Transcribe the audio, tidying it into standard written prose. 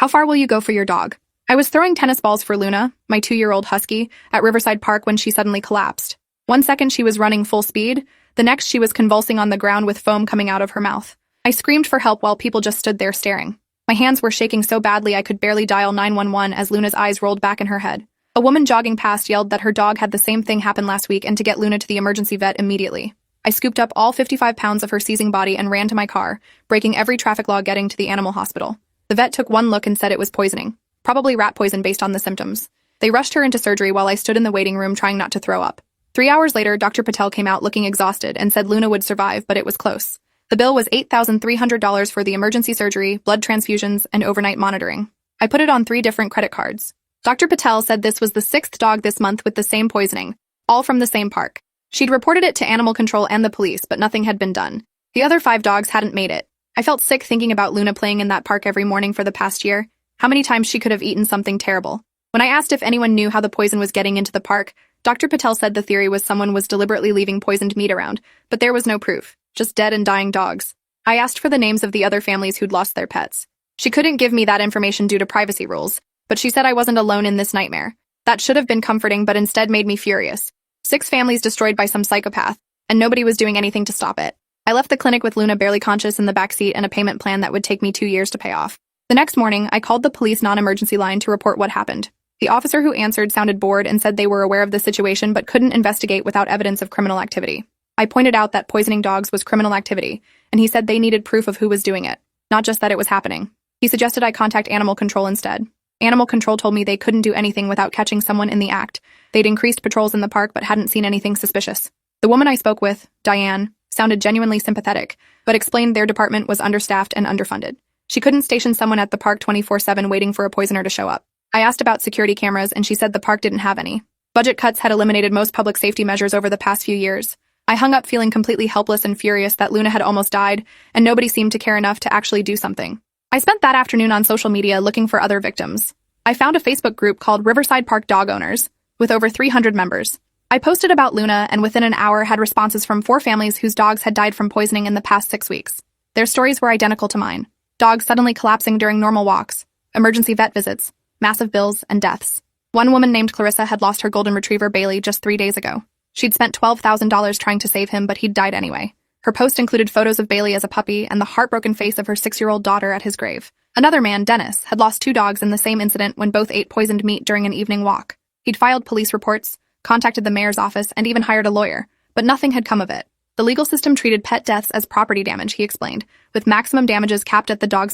How far will you go for your dog? I was throwing tennis balls for Luna, my 2-year-old Husky, at Riverside Park when she suddenly collapsed. One second she was running full speed, the next she was convulsing on the ground with foam coming out of her mouth. I screamed for help while people just stood there staring. My hands were shaking so badly I could barely dial 911 as Luna's eyes rolled back in her head. A woman jogging past yelled that her dog had the same thing happen last week and to get Luna to the emergency vet immediately. I scooped up all 55 pounds of her seizing body and ran to my car, breaking every traffic law getting to the animal hospital. The vet took one look and said it was poisoning. Probably rat poison based on the symptoms. They rushed her into surgery while I stood in the waiting room trying not to throw up. 3 hours later, Dr. Patel came out looking exhausted and said Luna would survive, but it was close. The bill was $8,300 for the emergency surgery, blood transfusions, and overnight monitoring. I put it on 3 different credit cards. Dr. Patel said this was the 6th dog this month with the same poisoning, all from the same park. She'd reported it to animal control and the police, but nothing had been done. The other 5 dogs hadn't made it. I felt sick thinking about Luna playing in that park every morning for the past year. How many times she could have eaten something terrible. When I asked if anyone knew how the poison was getting into the park, Dr. Patel said the theory was someone was deliberately leaving poisoned meat around, but there was no proof, just dead and dying dogs. I asked for the names of the other families who'd lost their pets. She couldn't give me that information due to privacy rules, but she said I wasn't alone in this nightmare. That should have been comforting, but instead made me furious. 6 families destroyed by some psychopath, and nobody was doing anything to stop it. I left the clinic with Luna barely conscious in the backseat and a payment plan that would take me 2 years to pay off. The next morning, I called the police non-emergency line to report what happened. The officer who answered sounded bored and said they were aware of the situation but couldn't investigate without evidence of criminal activity. I pointed out that poisoning dogs was criminal activity, and he said they needed proof of who was doing it, not just that it was happening. He suggested I contact animal control instead. Animal control told me they couldn't do anything without catching someone in the act. They'd increased patrols in the park but hadn't seen anything suspicious. The woman I spoke with, Diane, sounded genuinely sympathetic, but explained their department was understaffed and underfunded. She couldn't station someone at the park 24/7 waiting for a poisoner to show up. I asked about security cameras and she said the park didn't have any. Budget cuts had eliminated most public safety measures over the past few years. I hung up feeling completely helpless and furious that Luna had almost died, and nobody seemed to care enough to actually do something. I spent that afternoon on social media looking for other victims. I found a Facebook group called Riverside Park Dog Owners, with over 300 members. I posted about Luna and within an hour had responses from 4 families whose dogs had died from poisoning in the past 6 weeks. Their stories were identical to mine. Dogs suddenly collapsing during normal walks, emergency vet visits, massive bills, and deaths. One woman named Clarissa had lost her golden retriever Bailey just 3 days ago. She'd spent $12,000 trying to save him, but he'd died anyway. Her post included photos of Bailey as a puppy and the heartbroken face of her 6-year-old daughter at his grave. Another man, Dennis, had lost 2 dogs in the same incident when both ate poisoned meat during an evening walk. He'd filed police reports, contacted the mayor's office, and even hired a lawyer, but nothing had come of it. The legal system treated pet deaths as property damage, he explained, with maximum damages capped at the dog's